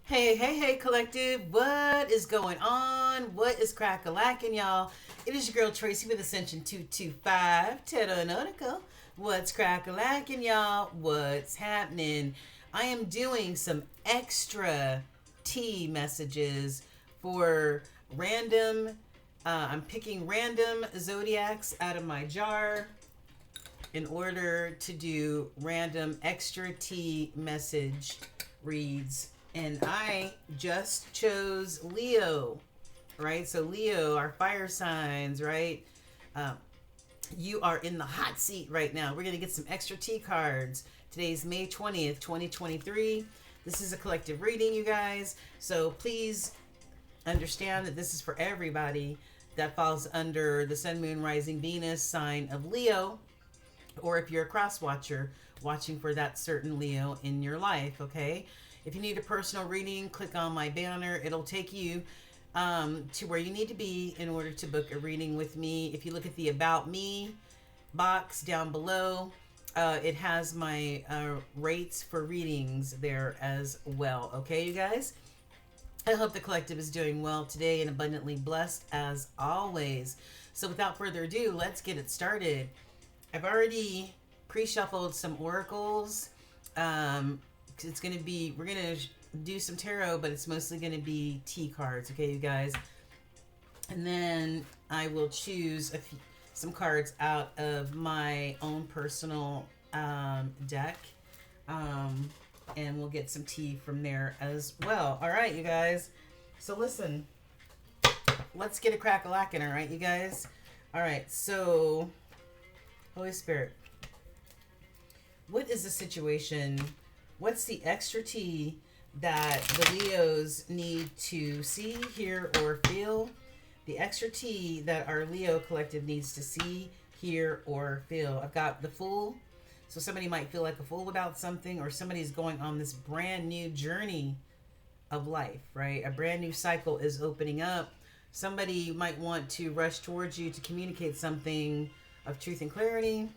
Hey, hey, hey, collective. What is going on? What is crack-a-lacking, y'all? It is your girl Tracy with Ascension 225, Tetanonico. What's crack-a-lacking, y'all? What's happening? I am doing some extra T messages for random, I'm picking random zodiacs out of my jar in order to do random extra T message reads. And I just chose Leo, right? So, Leo, our fire signs, right? Um, you are in the hot seat right now. We're going to get some extra T cards. Today's May 20th, 2023. This is a collective reading, you guys. So, please understand that this is for everybody that falls under the Sun, Moon, Rising, Venus sign of Leo, or if you're a cross watcher watching for that certain Leo in your life, okay? If you need a personal reading, click on my banner. It'll take you to where you need to be in order to book a reading with me. If you look at the About Me box down below, it has my rates for readings there as well, okay, you guys? I hope the collective is doing well today and abundantly blessed as always. So without further ado, let's get it started. I've already pre-shuffled some oracles. It's going to be, we're going to do some tarot, but it's mostly going to be T cards, okay, you guys? And then I will choose some cards out of my own personal deck. And we'll get some tea from there as well. All right, you guys. So listen, let's get a crack-a-lackin', all right, you guys? All right, so Holy Spirit, what is the situation? What's the extra tea that the Leos need to see, hear, or feel? The extra tea that our Leo collective needs to see, hear, or feel. I've got the Fool. So somebody might feel like a fool about something, or somebody's going on this brand new journey of life, right? A brand new cycle is opening up. Somebody might want to rush towards you to communicate something of truth and clarity.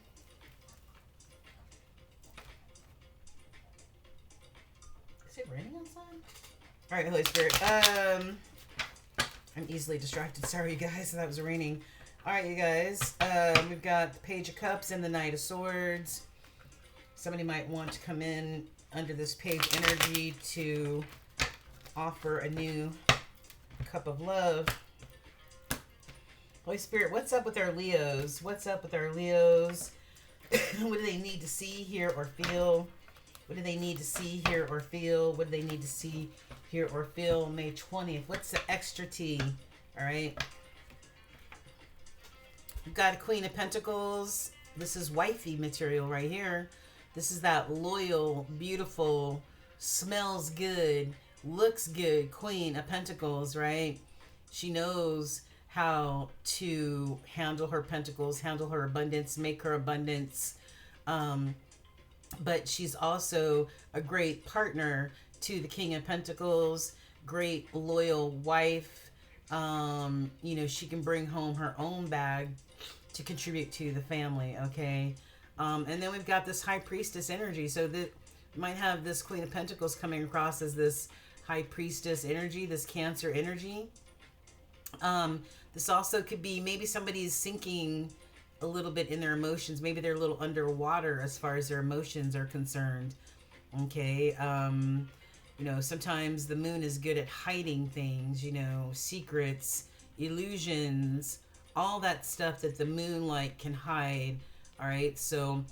Is it raining outside? All right, Holy Spirit. I'm easily distracted. Sorry, you guys. That was raining. All right, you guys. We've got the Page of Cups and the Knight of Swords. Somebody might want to come in under this page energy to offer a new cup of love. Holy Spirit, what's up with our Leos? What's up with our Leos? What do they need to see, hear, or feel? What do they need to see, hear, or feel? What do they need to see, hear, or feel? May 20th. What's the extra tea? All right. We've got a Queen of Pentacles. This is wifey material right here. This is that loyal, beautiful, smells good, looks good Queen of Pentacles, right? She knows how to handle her pentacles, handle her abundance, make her abundance. But she's also a great partner to the King of Pentacles, great loyal wife. She can bring home her own bag to contribute to the family, okay? And then we've got this High Priestess energy. So that might have this Queen of Pentacles coming across as this High Priestess energy, this Cancer energy. This also could be maybe somebody's sinking a little bit in their emotions. Maybe they're a little underwater as far as their emotions are concerned. Okay. Sometimes the moon is good at hiding things, secrets, illusions, all that stuff that the moonlight can hide. All right. So,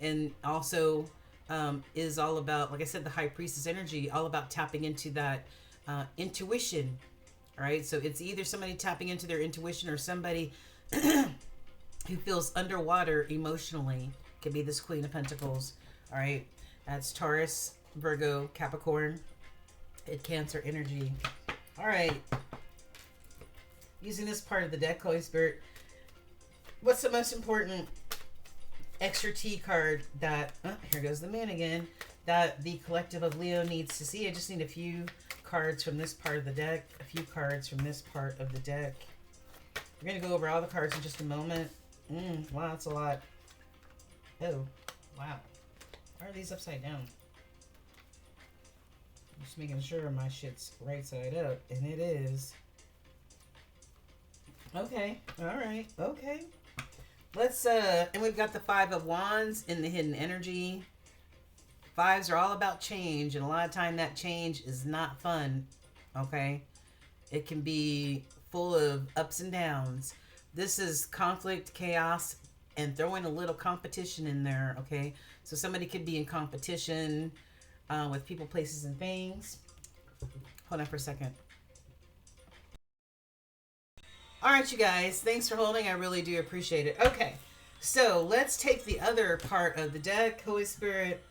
and also is all about, like I said, the High Priestess energy, all about tapping into that intuition. All right. So it's either somebody tapping into their intuition or somebody who feels underwater emotionally. Could be this Queen of Pentacles. All right. That's Taurus, Virgo, Capricorn, and Cancer energy. All right. Using this part of the deck, Holy Spirit, what's the most important extra T card that, here goes the man again, that the collective of Leo needs to see? I just need a few cards from this part of the deck, a few cards from this part of the deck. We're going to go over all the cards in just a moment. Wow, that's a lot. Oh, wow. Why are these upside down? Just making sure my shit's right side up, and it is. Okay, all right, okay. Let's and we've got the Five of Wands in the hidden energy. Fives are all about change, and a lot of time that change is not fun. Okay, it can be full of ups and downs. This is conflict, chaos, and throwing a little competition in there. Okay, so somebody could be in competition with people, places, and things. Hold on for a second. All right, you guys, thanks for holding. I really do appreciate it. Okay, so let's take the other part of the deck. Holy Spirit,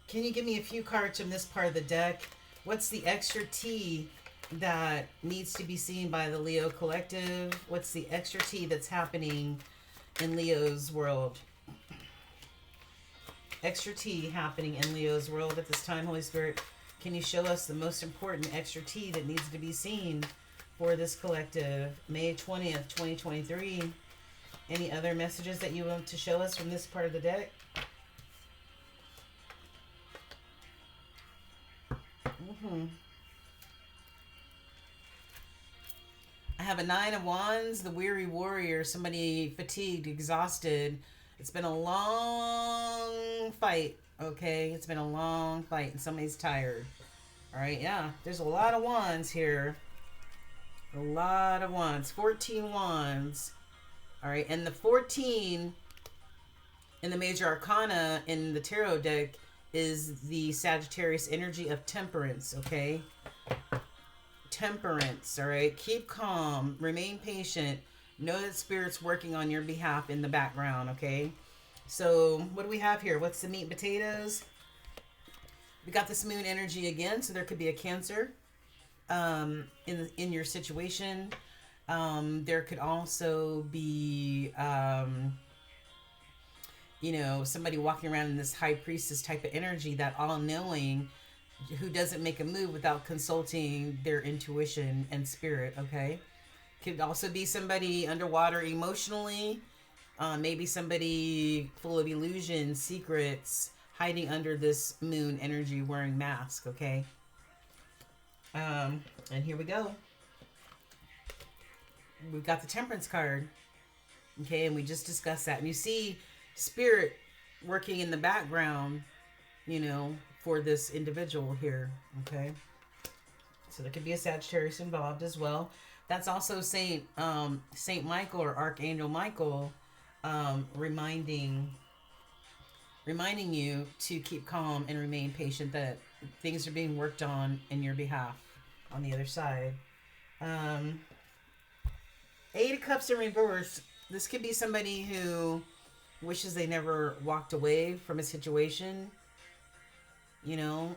can you give me a few cards from this part of the deck? What's the extra T that needs to be seen by the Leo collective? What's the extra T that's happening in Leo's world? Extra T happening in Leo's world at this time, Holy Spirit. Can you show us the most important extra T that needs to be seen for this collective? May 20th, 2023. Any other messages that you want to show us from this part of the deck? I have a Nine of Wands, the weary warrior, somebody fatigued, exhausted. It's been a long fight, okay? It's been a long fight, and somebody's tired. All right, yeah, there's a lot of wands here. A lot of wands. 14 wands. All right, and the 14 in the major arcana in the tarot deck is the Sagittarius energy of temperance, okay? Temperance, all right? Keep calm, remain patient, know that Spirit's working on your behalf in the background, okay? So what do we have here? What's the meat and potatoes? We got this moon energy again, so there could be a Cancer in your situation. There could also be you know, somebody walking around in this high priestess type of energy, that all-knowing, who doesn't make a move without consulting their intuition and spirit, okay? Could also be somebody underwater emotionally, maybe somebody full of illusions, secrets, hiding under this moon energy, wearing mask, okay? And here we go. We've got the Temperance card, okay? And we just discussed that. And you see Spirit working in the background, you know, for this individual here, okay? So there could be a Sagittarius involved as well. That's also Saint Michael or Archangel Michael, reminding you to keep calm and remain patient, that things are being worked on in your behalf on the other side. Eight of Cups in reverse. This could be somebody who wishes they never walked away from a situation. You know,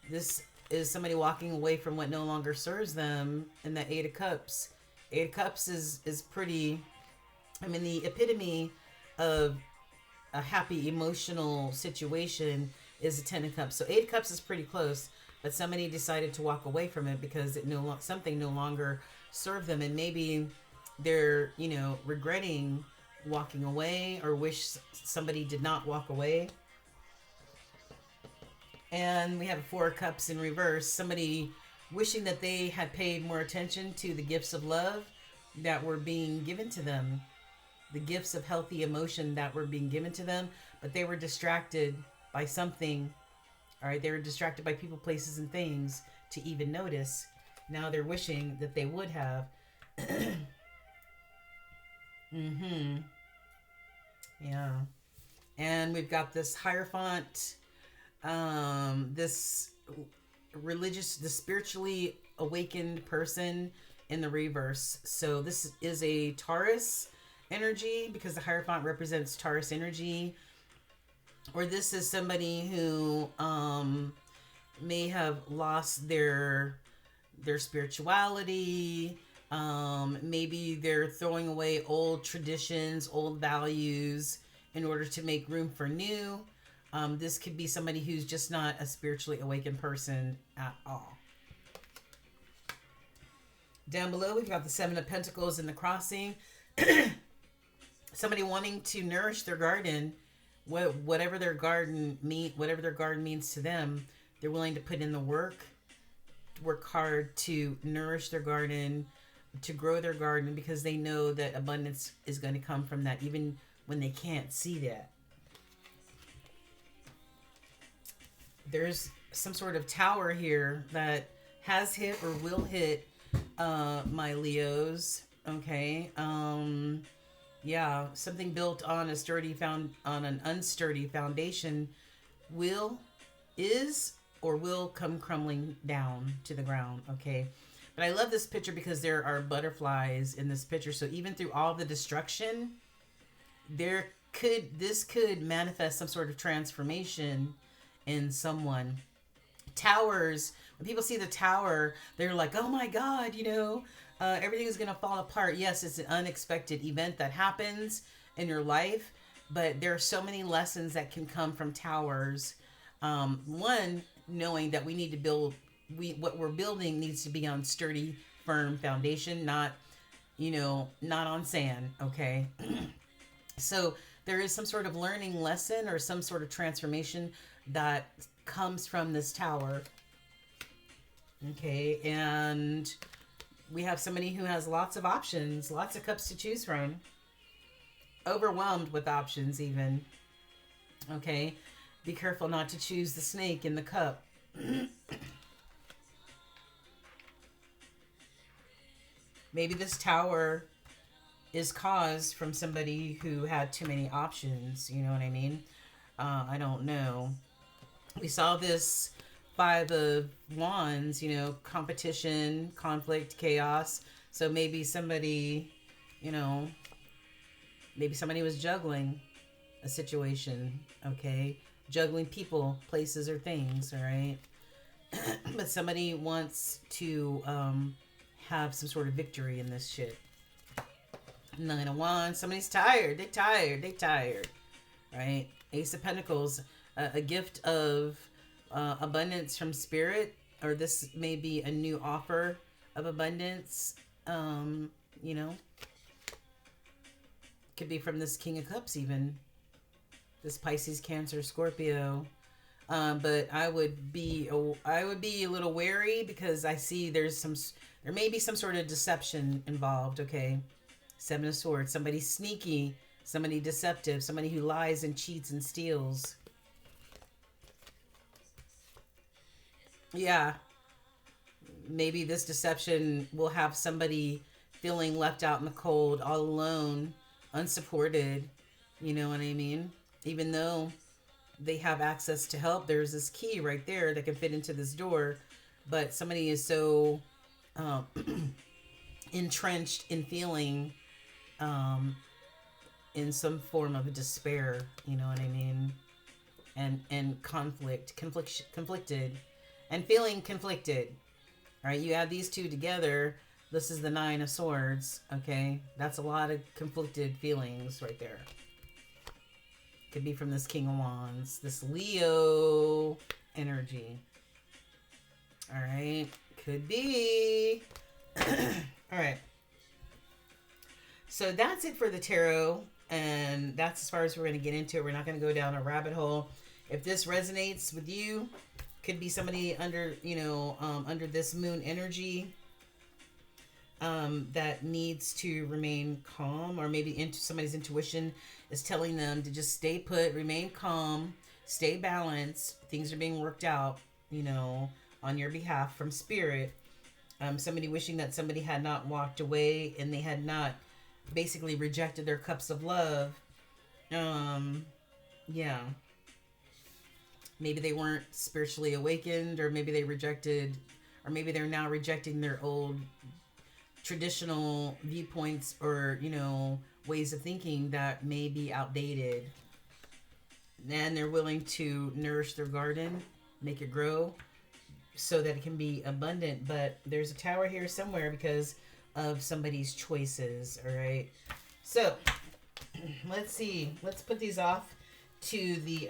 this is somebody walking away from what no longer serves them. And that Eight of Cups. Eight of Cups is pretty, I mean, the epitome of a happy emotional situation is a Ten of Cups. So Eight of Cups is pretty close, but somebody decided to walk away from it because something no longer served them, and maybe they're, you know, regretting walking away, or wish somebody did not walk away. And we have a Four of Cups in reverse. Somebody wishing that they had paid more attention to the gifts of love that were being given to them, the gifts of healthy emotion that were being given to them, but they were distracted by something. All right, they were distracted by people, places, and things to even notice. Now they're wishing that they would have. Yeah. And we've got this Hierophant, this the spiritually awakened person in the reverse. So this is a Taurus energy, because the Hierophant represents Taurus energy. Or this is somebody who may have lost their spirituality. Maybe they're throwing away old traditions, old values in order to make room for new. This could be somebody who's just not a spiritually awakened person at all. Down below, we've got the Seven of Pentacles in the crossing. Somebody wanting to nourish their garden, whatever whatever their garden means to them, they're willing to put in the work hard to nourish their garden, to grow their garden, because they know that abundance is going to come from that, even when they can't see that. There's some sort of tower here that has hit or will hit my Leos. Okay. Yeah, something built on on an unsturdy foundation will is or will come crumbling down to the ground. Okay. But I love this picture because there are butterflies in this picture. So even through all the destruction, this could manifest some sort of transformation in someone. Towers, when people see the tower, they're like, oh my God, everything is going to fall apart. Yes, it's an unexpected event that happens in your life, but there are so many lessons that can come from towers. One, knowing that we need to what we're building needs to be on sturdy, firm foundation, not on sand. Okay. So there is some sort of learning lesson or some sort of transformation that comes from this tower. Okay. And we have somebody who has lots of options, lots of cups to choose from, overwhelmed with options even. Okay. Be careful not to choose the snake in the cup. Maybe this tower is caused from somebody who had too many options. You know what I mean? I don't know. We saw this Five of Wands, competition, conflict, chaos. So maybe somebody was juggling a situation, okay? Juggling people, places, or things, all right? But somebody wants to have some sort of victory in this shit. Nine of Wands, somebody's tired. They tired, right? Ace of Pentacles, a gift of abundance from spirit, or this may be a new offer of abundance. Could be from this King of Cups, even this Pisces, Cancer, Scorpio. But I would be a little wary, because I see there may be some sort of deception involved. Okay, Seven of Swords, somebody sneaky, somebody deceptive, somebody who lies and cheats and steals. Yeah, maybe this deception will have somebody feeling left out in the cold, all alone, unsupported. You know what I mean? Even though they have access to help, there's this key right there that can fit into this door, but somebody is so entrenched in feeling in some form of despair. You know what I mean? And conflicted. And feeling conflicted. All right, you add these two together. This is the Nine of Swords. Okay, that's a lot of conflicted feelings right there. Could be from this King of Wands, this Leo energy. All right, could be. All right. So that's it for the tarot, and that's as far as we're going to get into it. We're not going to go down a rabbit hole. If this resonates with you, could be somebody under this moon energy that needs to remain calm, or maybe somebody's intuition is telling them to just stay put, remain calm, stay balanced. Things are being worked out, on your behalf from spirit. Somebody wishing that somebody had not walked away and they had not basically rejected their cups of love. Yeah. Maybe they weren't spiritually awakened, or maybe they rejected, or maybe they're now rejecting their old traditional viewpoints, or, ways of thinking that may be outdated. And they're willing to nourish their garden, make it grow so that it can be abundant. But there's a tower here somewhere because of somebody's choices. All right. So let's see. Let's put these off to the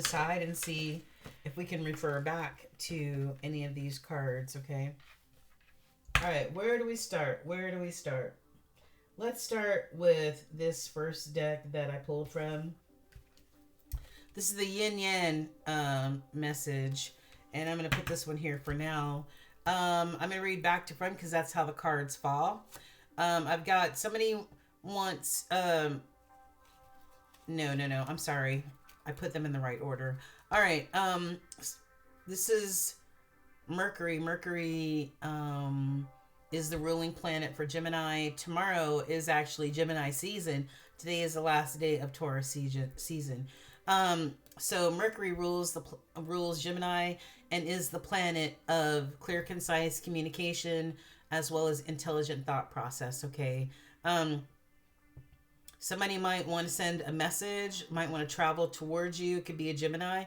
side and see if we can refer back to any of these cards. Okay. All right. Where do we start? Let's start with this first deck that I pulled from. This is the yin yang message, and I'm gonna put this one here for now. I'm gonna read back to front because that's how the cards fall. I've got somebody wants. No. I'm sorry. I put them in the right order. All right. This is Mercury. Mercury is the ruling planet for Gemini. Tomorrow is actually Gemini season. Today is the last day of Taurus season. So Mercury rules Gemini and is the planet of clear, concise communication as well as intelligent thought process. Okay. Somebody might want to send a message, might want to travel towards you. It could be a Gemini,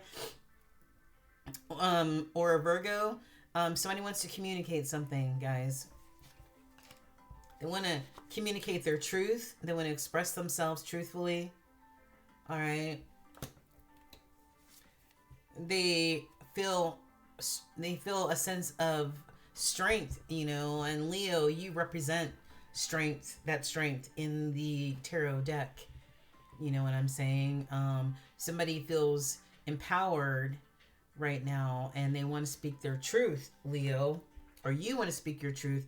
or a Virgo. Somebody wants to communicate something, guys. They want to communicate their truth. They want to express themselves truthfully. All right. They feel a sense of strength, and Leo, you represent that strength in the tarot deck. You know what I'm saying? Somebody feels empowered right now and they want to speak their truth, Leo, or you want to speak your truth.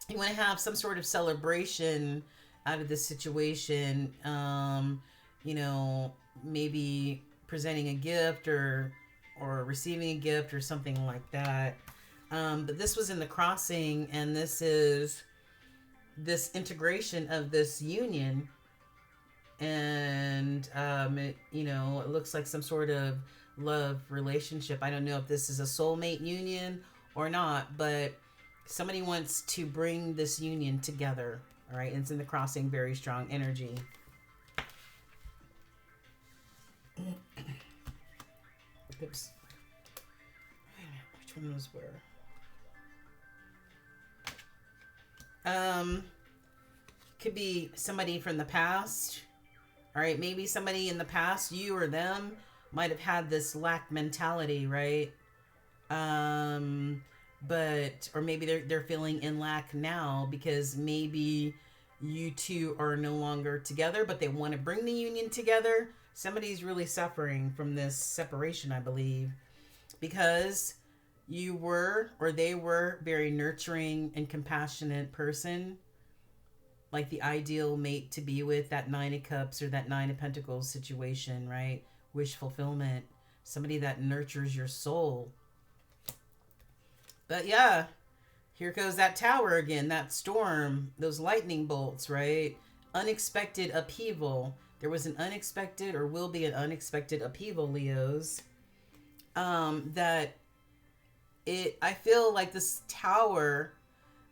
You want to have some sort of celebration out of this situation. Maybe presenting a gift or receiving a gift or something like that. But this was in the crossing, and this is this integration of this union, and it looks like some sort of love relationship. I don't know if this is a soulmate union or not, but somebody wants to bring this union together. All right, and it's in the crossing, very strong energy. Oops. Which one was where? Could be somebody from the past. All right, maybe somebody in the past, you or them, might have had this lack mentality, right? Or maybe they're feeling in lack now because maybe you two are no longer together, but they want to bring the union together. Somebody's really suffering from this separation, I believe, because you were, or they were, very nurturing and compassionate person, like the ideal mate to be with, that Nine of Cups or that Nine of Pentacles situation, right? Wish fulfillment, somebody that nurtures your soul. But yeah, here goes that tower again, that storm, those lightning bolts, right? Unexpected upheaval. There was an unexpected, or will be an unexpected upheaval, Leos. I feel like this tower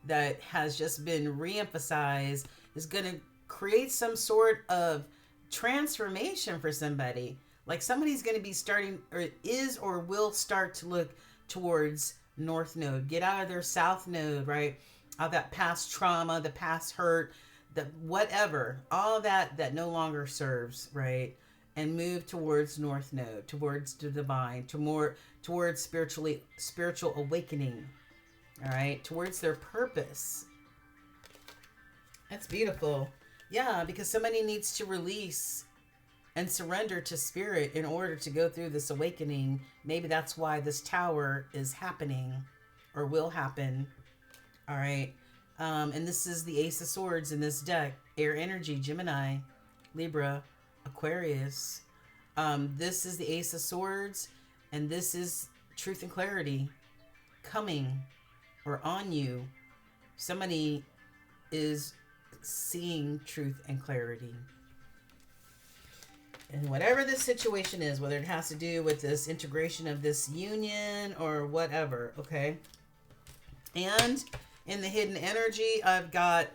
that has just been reemphasized is going to create some sort of transformation for somebody. Like somebody's going to be starting, or will start to look towards North Node. Get out of their South Node, right? All that past trauma, the past hurt, the whatever, all that no longer serves, right? And move towards North Node, towards the divine, towards spiritual awakening, all right? Towards their purpose. That's beautiful. Yeah, because somebody needs to release and surrender to spirit in order to go through this awakening. Maybe that's why this tower is happening or will happen. All right. And this is the Ace of Swords in this deck. Air energy, Gemini, Libra, Aquarius. This is the Ace of Swords, and this is truth and clarity coming or on you. Somebody is seeing truth and clarity. And whatever this situation is, whether it has to do with this integration of this union or whatever, okay? And in the hidden energy, I've got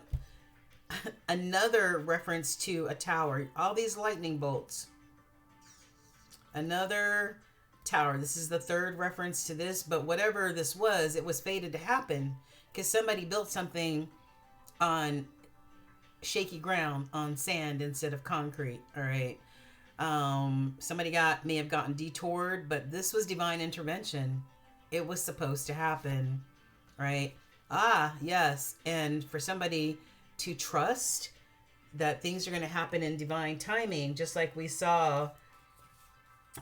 another reference to a tower. All these lightning bolts. Another tower. This is the third reference to this, but whatever this was, it was fated to happen because somebody built something on shaky ground, on sand instead of concrete, all right? Somebody may have gotten detoured, but this was divine intervention. It was supposed to happen, right? Ah, yes. And for somebody to trust that things are going to happen in divine timing, just like we saw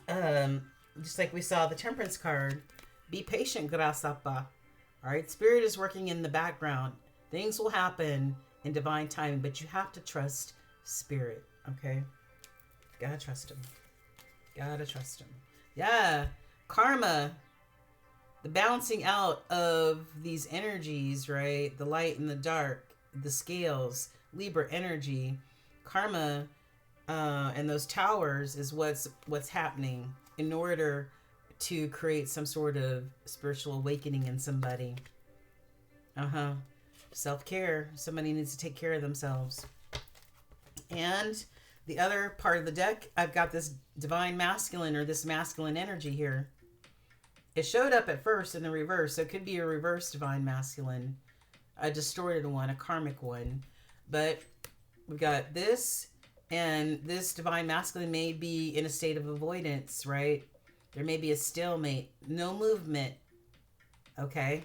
Um, just like we saw the Temperance card, be patient, Grasapa. All right, Spirit is working in the background. Things will happen in divine timing, but you have to trust Spirit, okay? Gotta trust Him. Gotta trust Him. Yeah, karma, the balancing out of these energies, right? The light and the dark, the scales, Libra energy, karma, and those towers is what's happening in order to create some sort of spiritual awakening in somebody. Uh-huh. Self-care. Somebody needs to take care of themselves. And the other part of the deck, I've got this divine masculine, or this masculine energy here. It showed up at first in the reverse, so it could be a reverse divine masculine, a distorted one, a karmic one. But we've got this, and this divine masculine may be in a state of avoidance, right? There may be a stalemate, no movement, okay?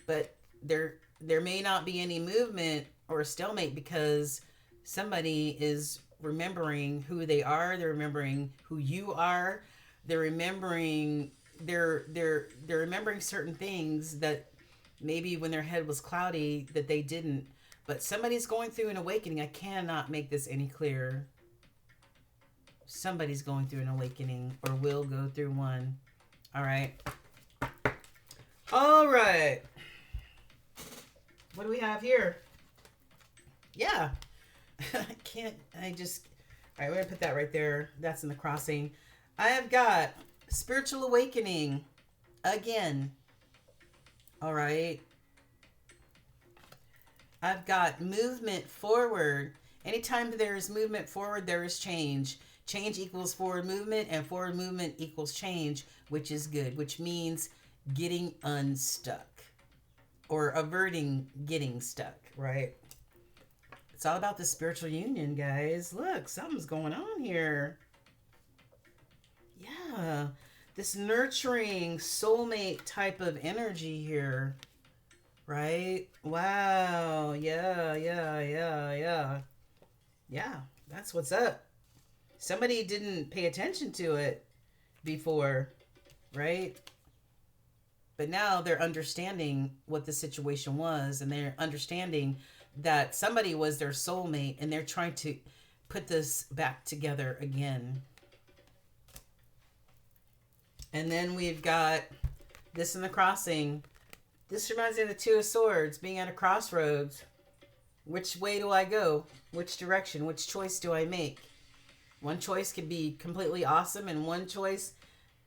But there may not be any movement or a stalemate because somebody is remembering who they are, they're remembering who you are, they're remembering they're remembering certain things that maybe when their head was cloudy that they didn't. But somebody's going through an awakening. I cannot make this any clearer. Somebody's going through an awakening or will go through one. All right. All right. What do we have here? Yeah. All right, we're going to put that right there. That's in the crossing. I have got spiritual awakening again. All right. I've got movement forward. Anytime there is movement forward, there is change. Change equals forward movement, and forward movement equals change, which is good, which means getting unstuck or averting getting stuck, right? It's all about the spiritual union, guys. Look, something's going on here. Yeah, this nurturing soulmate type of energy here. Right? Wow. Yeah, that's what's up. Somebody didn't pay attention to it before, right? But now they're understanding what the situation was, and they're understanding that somebody was their soulmate, and they're trying to put this back together again. And then we've got this in the crossing. This reminds me of the Two of Swords, being at a crossroads. Which way do I go? Which direction? Which choice do I make? One choice could be completely awesome, and one choice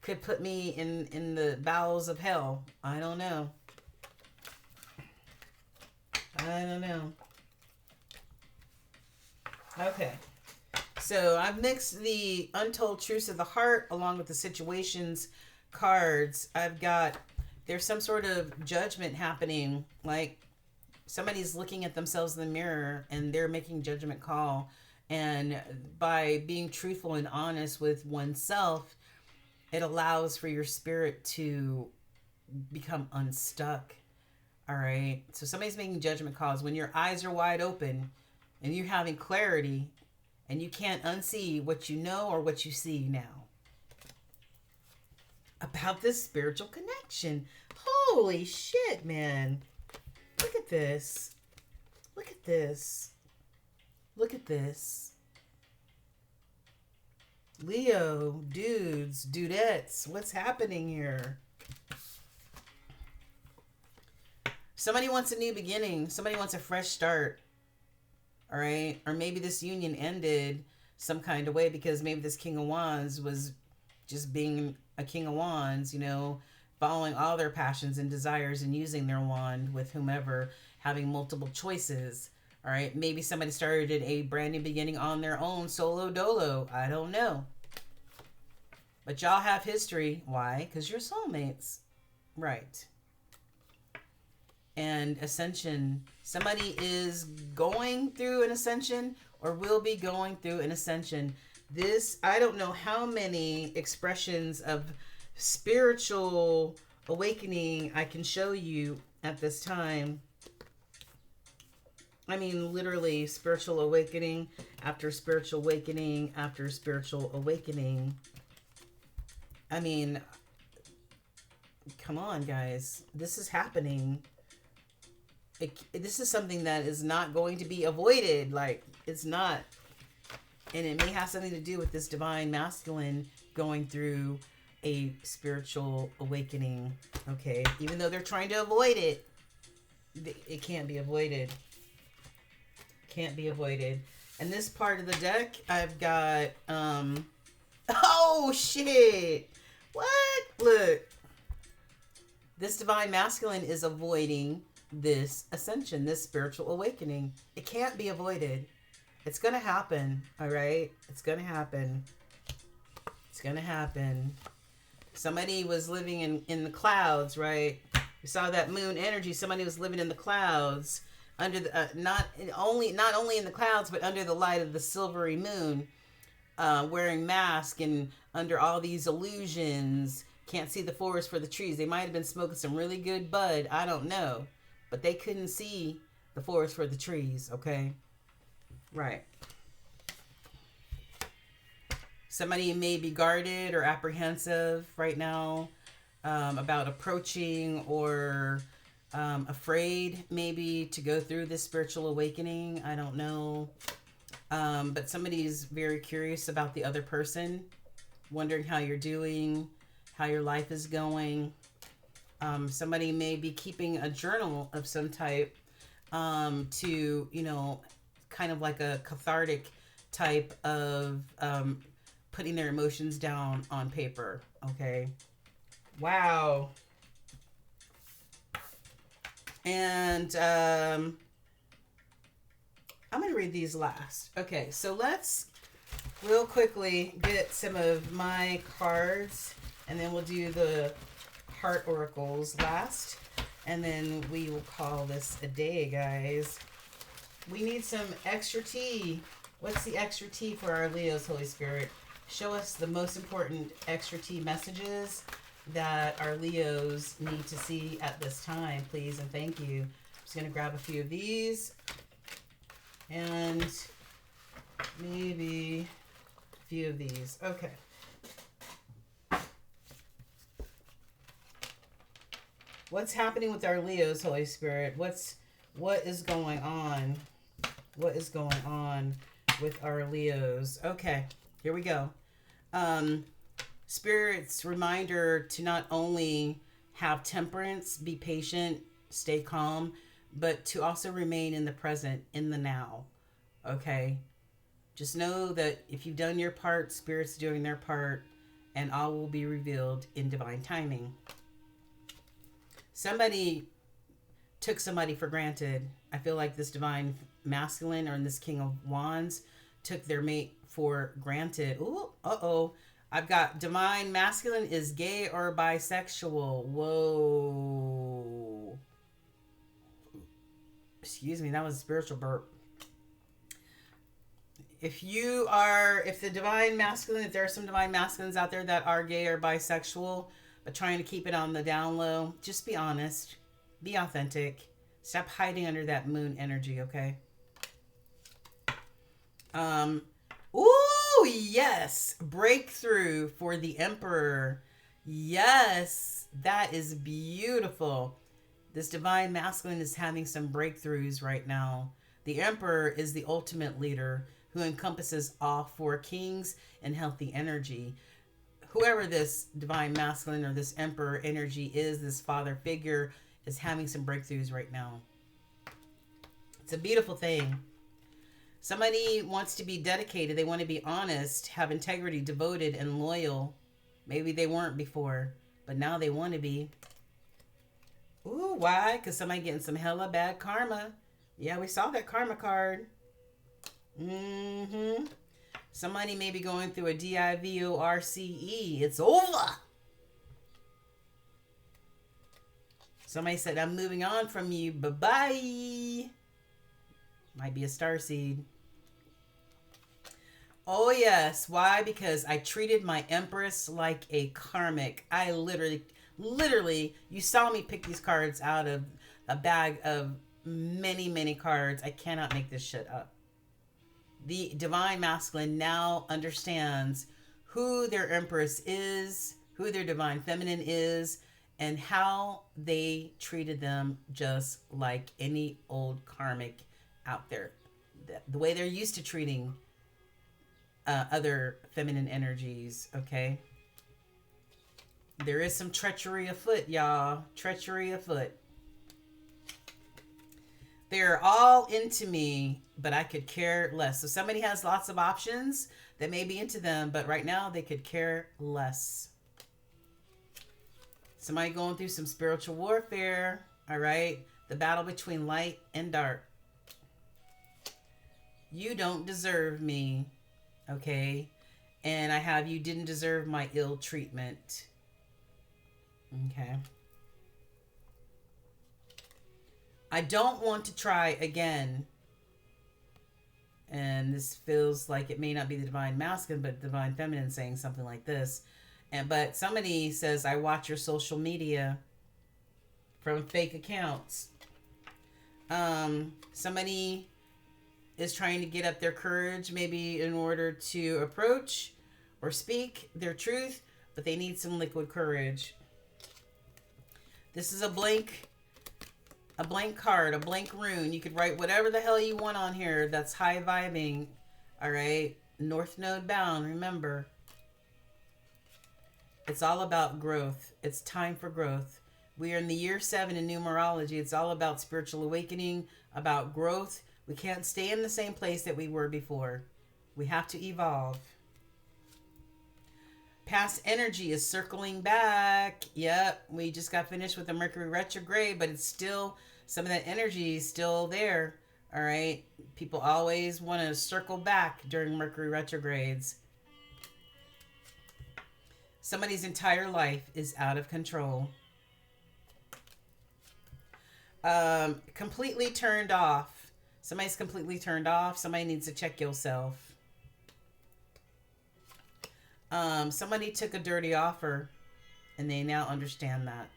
could put me in the bowels of hell. I don't know. Okay. So I've mixed the Untold Truths of the Heart along with the Situations cards. I've got, there's some sort of judgment happening, like somebody's looking at themselves in the mirror and they're making judgment call. And by being truthful and honest with oneself, it allows for your spirit to become unstuck. All right. So somebody's making judgment calls when your eyes are wide open and you're having clarity and you can't unsee what you know or what you see now about this spiritual connection. Holy shit, man. Look at this. Look at this. Look at this. Leo, dudes, dudettes, what's happening here? Somebody wants a new beginning. Somebody wants a fresh start. All right? Or maybe this union ended some kind of way because maybe this King of Wands was just being a King of Wands, you know, following all their passions and desires and using their wand with whomever, having multiple choices. All right? Maybe somebody started a brand new beginning on their own, solo dolo. I don't know. But y'all have history. Why? Because you're soulmates. Right. And ascension. Somebody is going through an ascension or will be going through an ascension. This, I don't know how many expressions of spiritual awakening I can show you at this time. I mean, literally, spiritual awakening after spiritual awakening after spiritual awakening. I mean, come on, guys. This is happening. This is something that is not going to be avoided. Like, it's not. And it may have something to do with this divine masculine going through a spiritual awakening. Okay. Even though they're trying to avoid it, it can't be avoided. Can't be avoided. And this part of the deck, I've got, oh shit. What? Look. This divine masculine is avoiding this ascension, this spiritual awakening. It can't be avoided. It's going to happen, all right? It's going to happen. It's going to happen. Somebody was living in the clouds, right? You saw that moon energy. Somebody was living in the clouds under the not only in the clouds, but under the light of the silvery moon, wearing masks and under all these illusions. Can't see the forest for the trees. They might have been smoking some really good bud. I don't know, but they couldn't see the forest for the trees. Okay. Right. Somebody may be guarded or apprehensive right now about approaching or afraid maybe to go through this spiritual awakening. I don't know. But somebody's very curious about the other person, wondering how you're doing, how your life is going. Somebody may be keeping a journal of some type to, kind of like a cathartic type of putting their emotions down on paper. Okay. Wow. And I'm going to read these last. Okay, so let's real quickly get some of my cards, and then we'll do the heart oracles last, and then we will call this a day, guys. We need some extra tea. What's the extra tea for our Leos, Holy Spirit? Show us the most important extra tea messages that our Leos need to see at this time, please, and thank you. I'm just going to grab a few of these and maybe a few of these. Okay. What's happening with our Leos, Holy Spirit? What is going on? What is going on with our Leos? Okay, here we go. Spirit's reminder to not only have temperance, be patient, stay calm, but to also remain in the present, in the now. Okay? Just know that if you've done your part, Spirit's doing their part, and all will be revealed in divine timing. Somebody took somebody for granted. I feel like this divine masculine or this King of Wands took their mate for granted. Ooh, uh-oh. I've got divine masculine is gay or bisexual. Whoa. Excuse me, that was a spiritual burp. If the divine masculine, if there are some divine masculines out there that are gay or bisexual, but trying to keep it on the down low, just be honest. Be authentic. Stop hiding under that moon energy, okay? Ooh, yes. Breakthrough for the Emperor. Yes. That is beautiful. This divine masculine is having some breakthroughs right now. The Emperor is the ultimate leader who encompasses all four kings and healthy energy. Whoever this divine masculine or this Emperor energy is, this father figure, is having some breakthroughs right now. It's a beautiful thing. Somebody wants to be dedicated. They want to be honest, have integrity, devoted, and loyal. Maybe they weren't before, but now they want to be. Ooh, why? Because somebody getting some hella bad karma. Yeah, we saw that karma card. Mm-hmm. Somebody may be going through a divorce. It's over. Somebody said, I'm moving on from you. Bye-bye. Might be a starseed. Oh, yes. Why? Because I treated my Empress like a karmic. I literally, you saw me pick these cards out of a bag of many, many cards. I cannot make this shit up. The divine masculine now understands who their empress is, who their divine feminine is, and how they treated them just like any old karmic out there. The way they're used to treating other feminine energies, okay? There is some treachery afoot, y'all. Treachery afoot. They're all into me, but I could care less. So somebody has lots of options that may be into them, but right now they could care less. Somebody going through some spiritual warfare, all right? The battle between light and dark. You don't deserve me, okay? And I have you didn't deserve my ill treatment. Okay. I don't want to try again. And this feels like it may not be the divine masculine, but divine feminine saying something like this. But somebody says, I watch your social media from fake accounts. Somebody is trying to get up their courage, maybe in order to approach or speak their truth, but they need some liquid courage. This is a blank card, a blank rune. You could write whatever the hell you want on here that's high vibing. All right. North Node bound. Remember, it's all about growth. It's time for growth. We are in the year 7 in numerology. It's all about spiritual awakening, about growth. We can't stay in the same place that we were before. We have to evolve. Past energy is circling back. Yep, we just got finished with the Mercury retrograde, but it's still, some of that energy is still there. All right. People always want to circle back during Mercury retrogrades. Somebody's entire life is out of control. Completely turned off. Somebody's completely turned off. Somebody needs to check yourself. Somebody took a dirty offer and they now understand that.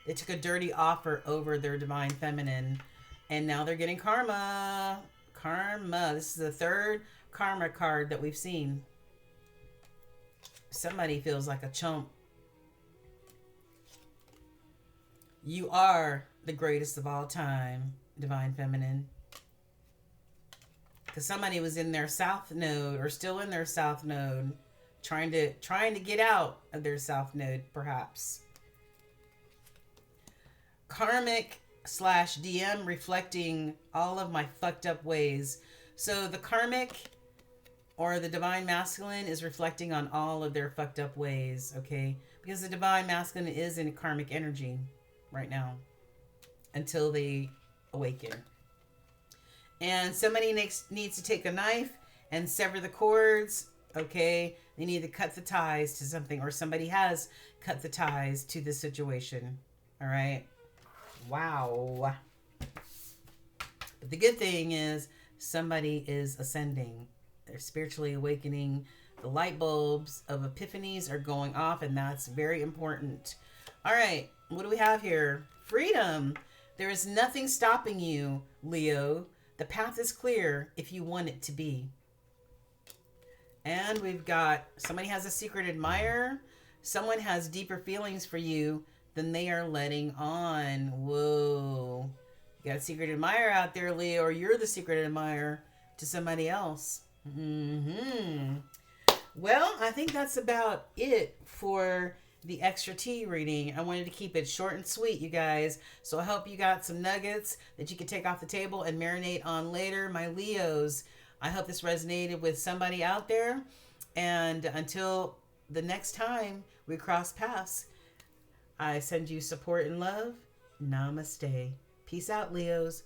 They took a dirty offer over their divine feminine and now they're getting karma. Karma. This is the third karma card that we've seen. Somebody feels like a chump. You are the greatest of all time, divine feminine. Because somebody was in their south node or still in their south node. Trying to get out of their south node, perhaps. Karmic / DM reflecting all of my fucked up ways. So the karmic or the divine masculine is reflecting on all of their fucked up ways, okay? Because the divine masculine is in karmic energy right now until they awaken. And somebody needs to take a knife and sever the cords. Okay, they need to cut the ties to something, or somebody has cut the ties to the situation. All right. Wow. But the good thing is somebody is ascending. They're spiritually awakening. The light bulbs of epiphanies are going off, and that's very important. All right. What do we have here? Freedom. There is nothing stopping you, Leo. The path is clear if you want it to be. And we've got somebody has a secret admirer. Someone has deeper feelings for you than they are letting on. Whoa. You got a secret admirer out there, Leo, or you're the secret admirer to somebody else. Well, I think that's about it for the extra tea reading. I wanted to keep it short and sweet, you guys. So I hope you got some nuggets that you can take off the table and marinate on later, my Leos. I hope this resonated with somebody out there. And until the next time we cross paths, I send you support and love. Namaste. Peace out, Leos.